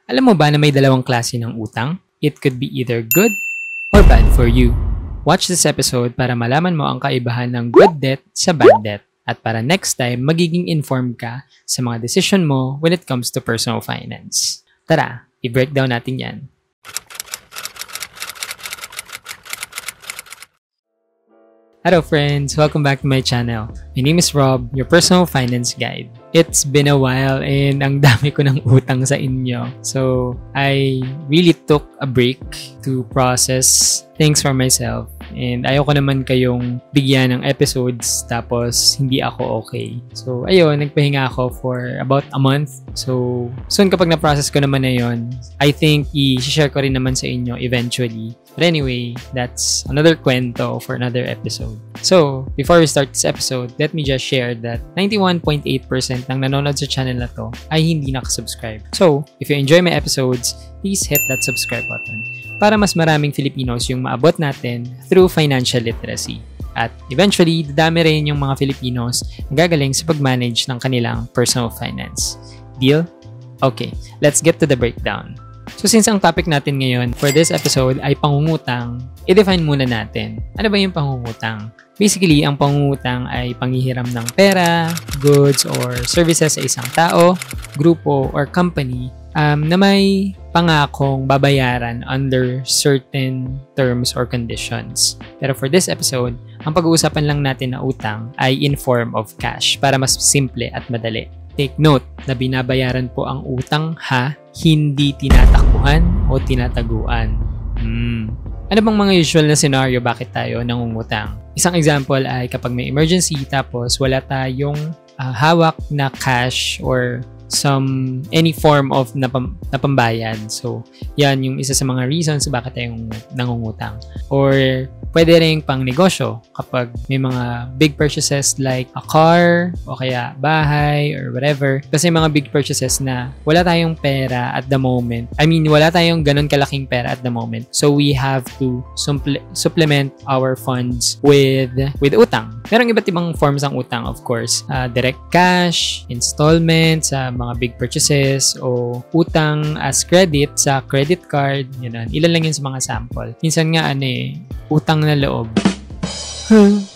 Alam mo ba na may dalawang klase ng utang? It could be either good or bad for you. Watch this episode para malaman mo ang kaibahan ng good debt sa bad debt at para next time magiging informed ka sa mga decision mo when it comes to personal finance. Tara, i-breakdown natin yan. Hello friends! Welcome back to my channel. My name is Rob, your personal finance guide. It's been a while and ang dami ko ng utang sa inyo. So, I really took a break to process things for myself. And ayoko naman kayong bigyan ng episodes tapos hindi ako okay. So, ayun, nagpahinga ako for about a month. So, soon kapag na-process ko naman na yun, I think i-share ko rin naman sa inyo eventually. But anyway, that's another kwento for another episode. So, before we start this episode, let me just share that 91.8% ng nanonood sa channel na to ay hindi nakasubscribe. So, if you enjoy my episodes, please hit that subscribe button para mas maraming Filipinos yung maabot natin through financial literacy. At eventually, dadami rin yung mga Filipinos na gagaling sa pag-manage ng kanilang personal finance. Deal? Okay, let's get to the breakdown. So since ang topic natin ngayon for this episode ay pangungutang, i-define muna natin. Ano ba yung pangungutang? Basically, ang pangungutang ay panghihiram ng pera, goods, or services sa isang tao, grupo, or company na may pangakong babayaran under certain terms or conditions. Pero for this episode, ang pag-uusapan lang natin na utang ay in form of cash para mas simple at madali. Take note na binabayaran po ang utang hindi tinatakbuhan o tinataguan. Ano bang mga usual na scenario bakit tayo nangungutang? Isang example ay kapag may emergency tapos wala tayong hawak na cash or any form of napambayad. So, yan yung isa sa mga reasons bakit tayo nangungutang. Or pwede rin pang negosyo kapag may mga big purchases like a car o kaya bahay or whatever. Kasi mga big purchases na wala tayong pera at the moment. I mean, wala tayong ganun kalaking pera at the moment. So, we have to supplement our funds with utang. Merong iba't ibang forms ng utang, of course. Direct cash, installment sa mga big purchases o utang as credit sa credit card. Yun, ilan lang yun sa mga sample. Minsan nga utang na loob.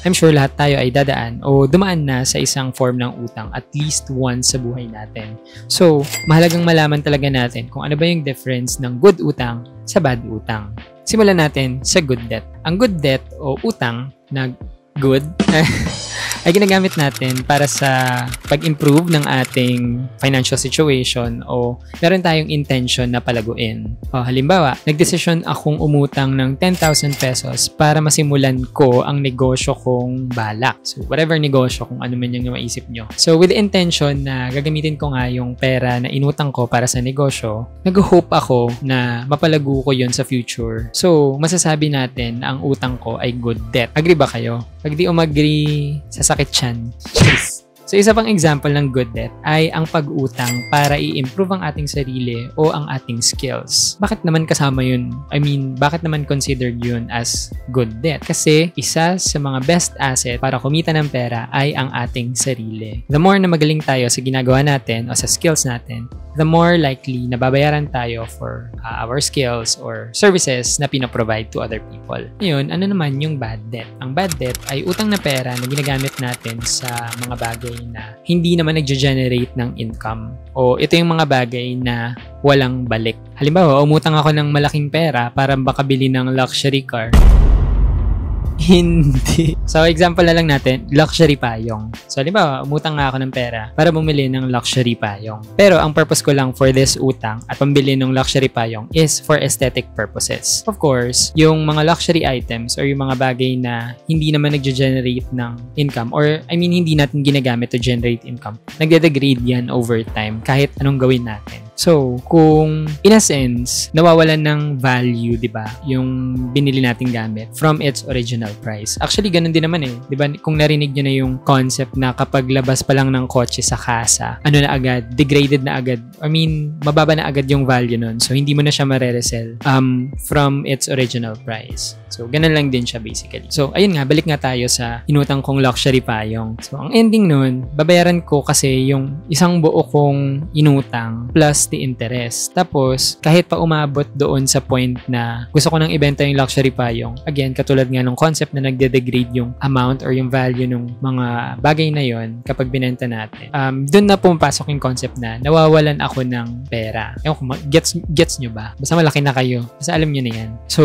I'm sure lahat tayo ay dadaan o dumaan na sa isang form ng utang at least once sa buhay natin. So, mahalagang malaman talaga natin kung ano ba yung difference ng good utang sa bad utang. Simulan natin sa good debt. Ang good debt o utang na good ay ginagamit natin para sa pag-improve ng ating financial situation o meron tayong intention na palaguin. Halimbawa, nagdesisyon akong umutang ng 10,000 pesos para masimulan ko ang negosyo kong balak. So, whatever negosyo, kung ano man yung maisip nyo. So, with the intention na gagamitin ko nga yung pera na inutang ko para sa negosyo, nag-hope ako na mapalago ko yun sa future. So, masasabi natin ang utang ko ay good debt. Agree ba kayo? Pag di umagri, sasakit yan. So, isa pang example ng good debt ay ang pag-utang para i-improve ang ating sarili o ang ating skills. Bakit naman kasama yun? I mean, bakit naman considered yun as good debt? Kasi isa sa mga best asset para kumita ng pera ay ang ating sarili. The more na magaling tayo sa ginagawa natin o sa skills natin, the more likely na babayaran tayo for our skills or services na pinaprovide to other people. Ngayon, ano naman yung bad debt? Ang bad debt ay utang na pera na ginagamit natin sa mga bagay na hindi naman nagge-generate ng income. O ito yung mga bagay na walang balik. Halimbawa, umutang ako ng malaking pera para makabili ng luxury car. Hindi. So, example na lang natin, luxury payong. So, halimbawa, umutang nga ako ng pera para bumili ng luxury payong. Pero, ang purpose ko lang for this utang at pambili ng luxury payong is for aesthetic purposes. Of course, yung mga luxury items or yung mga bagay na hindi naman nagge-generate ng income or, I mean, hindi natin ginagamit to generate income, nagde-degrade yan over time kahit anong gawin natin. So, kung in a sense, nawawalan ng value, di ba, yung binili nating gamit from its original price. Actually, ganun din naman di ba? Kung narinig nyo na yung concept na kapag labas pa lang ng kotse sa kasa, ano na agad, degraded na agad. I mean, mababa na agad yung value nun. So, hindi mo na siya ma-resell from its original price. So, ganun lang din siya basically. So, ayun nga, balik nga tayo sa inutang kong luxury payong. So, ang ending nun, babayaran ko kasi yung isang buo kong inutang plus the interest. Tapos, kahit pa umabot doon sa point na gusto ko nang ibenta yung luxury payong, again, katulad nga ng concept na nagde-degrade yung amount or yung value ng mga bagay na yon kapag binenta natin. Doon na pumapasok yung concept na nawawalan ako ng pera. Gets nyo ba? Basta malaki na kayo. Basta alam nyo na yan. So,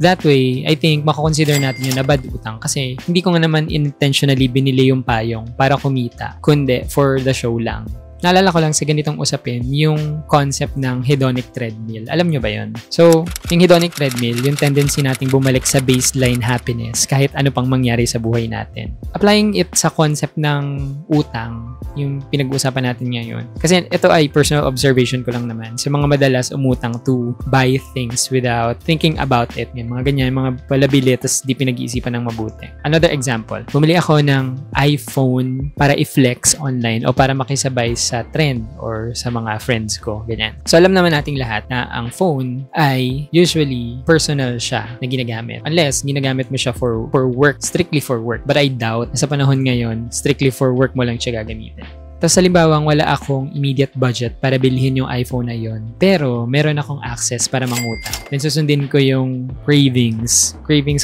that way, I think makakonsider natin yun na bad utang kasi hindi ko nga naman intentionally binili yung payong para kumita, kundi for the show lang. Naalala ko lang sa ganitong usapin yung concept ng hedonic treadmill. Alam nyo ba yun? So, yung hedonic treadmill, yung tendency nating bumalik sa baseline happiness kahit ano pang mangyari sa buhay natin. Applying it sa concept ng utang, yung pinag-uusapan natin ngayon. Kasi ito ay personal observation ko lang naman. Sa mga madalas umutang to buy things without thinking about it. Yung mga ganyan, mga palabili, tapos di pinag-iisipan ng mabuti. Another example, bumili ako ng iPhone para i-flex online o para makisabay sa trend or sa mga friends ko, ganyan. So, alam naman nating lahat na ang phone ay usually personal siya na ginagamit. Unless, ginagamit mo siya for work, strictly for work. But I doubt na sa panahon ngayon, strictly for work mo lang siya gagamitin. Tapos halimbawang wala akong immediate budget para bilhin yung iPhone na yon, pero meron akong access para mangutang. Then susundin ko yung cravings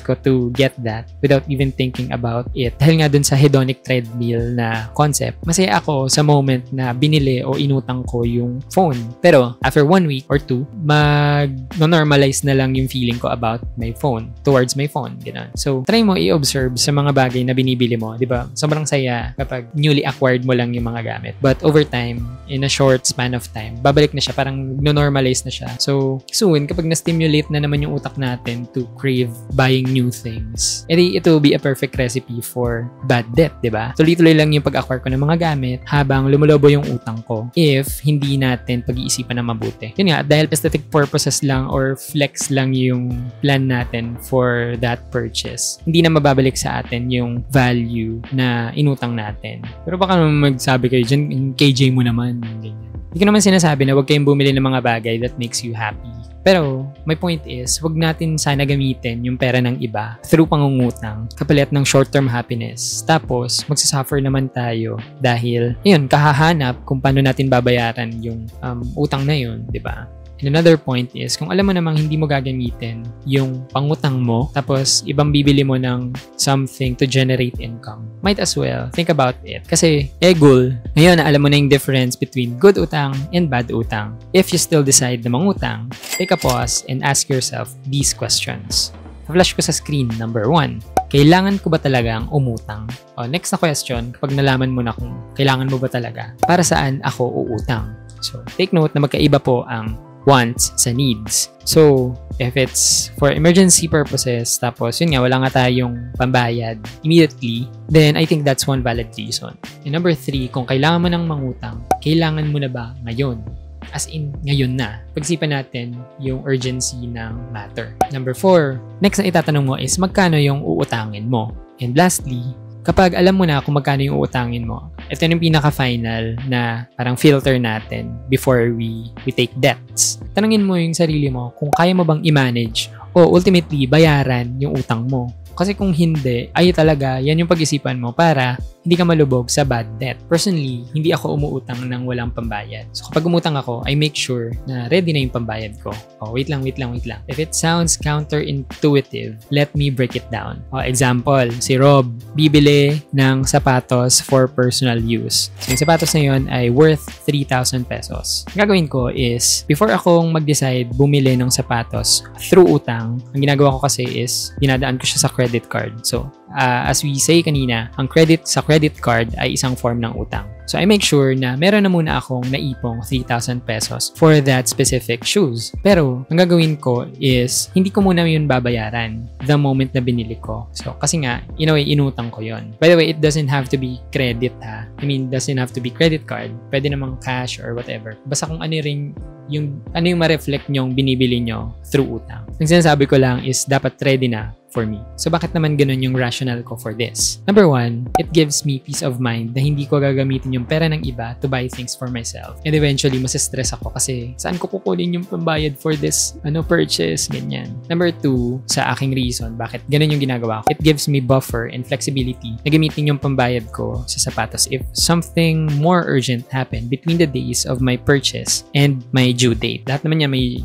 ko to get that without even thinking about it. Dahil nga dun sa hedonic treadmill na concept, masaya ako sa moment na binili o inutang ko yung phone. Pero after 1 week or 2, mag-normalize na lang yung feeling ko about my phone, towards my phone, gano'n. So, try mo i-observe sa mga bagay na binibili mo, di ba? Sobrang saya kapag newly acquired mo lang yung mga gamit. But over time, in a short span of time, babalik na siya, parang no-normalize na siya. So, soon, kapag na-stimulate na naman yung utak natin to crave buying new things, edi it will be a perfect recipe for bad debt, di ba? Tuloy-tuloy lang yung pag-acquire ko ng mga gamit habang lumulobo yung utang ko if hindi natin pag-iisipan na mabuti. Yun nga, dahil aesthetic purposes lang or flex lang yung plan natin for that purchase, hindi na mababalik sa atin yung value na inutang natin. Pero baka naman magsabi kayo dyan, KJ mo naman. Ganyan. Hindi ko naman sinasabi na huwag kayong bumili ng mga bagay that makes you happy. Pero, my point is, huwag natin sana gamitin yung pera ng iba through pangungutang kapalit ng short-term happiness. Tapos, magsasuffer naman tayo dahil, yun, kahahanap kung paano natin babayaran yung utang na yun, di ba? And another point is, kung alam mo namang hindi mo gagamitin yung pangutang mo, tapos ibang bibili mo ng something to generate income, might as well think about it. Kasi, goal, ngayon alam mo na yung difference between good utang and bad utang. If you still decide na mangutang, take a pause and ask yourself these questions. Flash ko sa screen, number 1. Kailangan ko ba talagang umutang? O, next na question, kapag nalaman mo na kung kailangan mo ba talaga, para saan ako uutang? So, take note na magkaiba po ang wants sa needs. So, if it's for emergency purposes, tapos yun nga, wala nga tayong pambayad immediately, then I think that's one valid reason. And number 3, kung kailangan mo ng mangutang, kailangan mo na ba ngayon? As in, ngayon na. Pag-isipan natin yung urgency ng matter. Number 4, next na itatanong mo is magkano yung uutangin mo? And lastly, kapag alam mo na kung magkano yung uutangin mo, ito yung pinaka-final na parang filter natin before we take debts. Tanungin mo yung sarili mo kung kaya mo bang i-manage o ultimately bayaran yung utang mo. Kasi kung hindi, ay talaga, yan yung pag-isipan mo para hindi ka malubog sa bad debt. Personally, hindi ako umuutang ng walang pambayad. So kapag umutang ako, I make sure na ready na yung pambayad ko. Oh, wait lang. If it sounds counterintuitive, let me break it down. Oh, example, si Rob, bibili ng sapatos for personal use. So yung sapatos na yun ay worth 3,000 pesos. Ang gagawin ko is, before akong mag-decide bumili ng sapatos through utang, ang ginagawa ko kasi is, dinadaan ko siya sa credit card. So, as we say kanina, ang credit sa credit card ay isang form ng utang. So, I make sure na meron na muna akong naipong 3,000 pesos for that specific shoes. Pero, ang gagawin ko is, hindi ko muna yun babayaran the moment na binili ko. So, kasi nga, in a way, inutang ko yun. By the way, it doesn't have to be credit ha. I mean, doesn't have to be credit card. Pwede namang cash or whatever. Basta kung ano rin yung ma-reflect nyong binibili nyo through utang. Ang sinasabi ko lang is, dapat ready na for me. So bakit naman ganun yung rationale ko for this? Number one, it gives me peace of mind na hindi ko gagamitin yung pera ng iba to buy things for myself. And eventually, masistress ako kasi saan ko kukunin yung pambayad for this purchase, ganyan. Number two, sa aking reason, bakit ganun yung ginagawa ko, it gives me buffer and flexibility na gamitin yung pambayad ko sa sapatos if something more urgent happened between the days of my purchase and my due date. Lahat naman niya may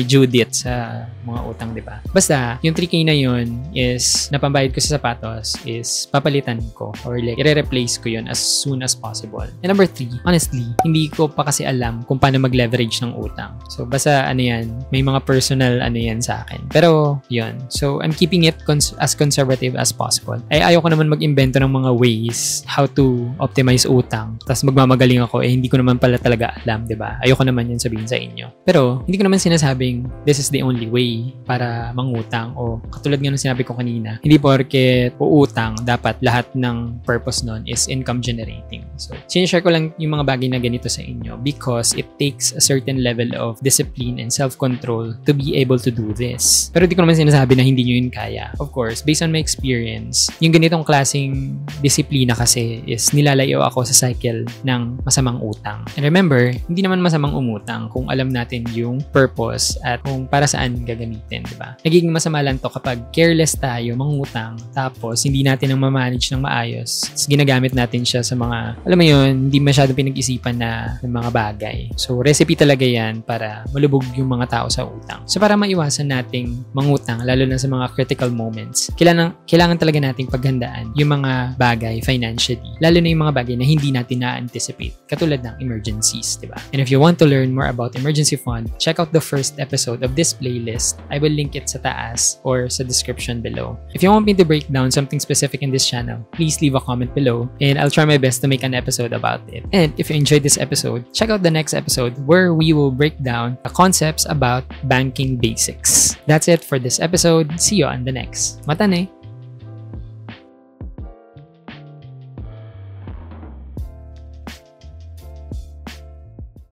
due date sa mga utang, di ba? Basta, yung 3K na yun is, na pambayad ko sa sapatos is papalitan ko or like, i-replace ko yun as soon as possible. And number 3, honestly, hindi ko pa kasi alam kung paano mag-leverage ng utang. So, basta may mga personal yan sa akin. Pero, yun. So, I'm keeping it as conservative as possible. Ayaw ko naman mag-invento ng mga ways how to optimize utang. Tapos magmamagaling ako, hindi ko naman pala talaga alam, di ba? Ayoko naman yan sabihin sa inyo. Pero, hindi ko naman sinasabing this is the only way para mangutang o katulad nga ng sinabi ko kanina, hindi porket uutang, dapat lahat ng purpose nun is income generating. So, sinishare ko lang yung mga bagay na ganito sa inyo because it takes a certain level of discipline and self-control to be able to do this. Pero di ko naman sinasabi na hindi nyo yun kaya. Of course, based on my experience, yung ganitong klaseng disiplina kasi is nilalayo ako sa cycle ng masamang utang. And remember, hindi naman masamang umutang kung alam natin yung purpose at kung para saan gagamitin, di ba? Nagiging masama lang to kapag careless tayo mangutang tapos hindi natin ang ma-manage ng maayos. Ginagamit natin siya sa mga, alam mo yun, hindi masyadong pinag-isipan na mga bagay. So, recipe talaga yan para malubog yung mga tao sa utang. So, para maiwasan nating mangutang, lalo na sa mga critical moments, kailangan talaga nating paghandaan yung mga bagay financially. Lalo na yung mga bagay na hindi natin na-anticipate, katulad ng emergencies, di ba? And if you want to learn more about emergency fund, check out the first episode of this playlist. I will link it sa taas or sa description below. If you want me to break down something specific in this channel, please leave a comment below and I'll try my best to make an episode about it. And if you enjoyed this episode, check out the next episode where we will break down the concepts about banking basics. That's it for this episode. See you on the next. Mata ne!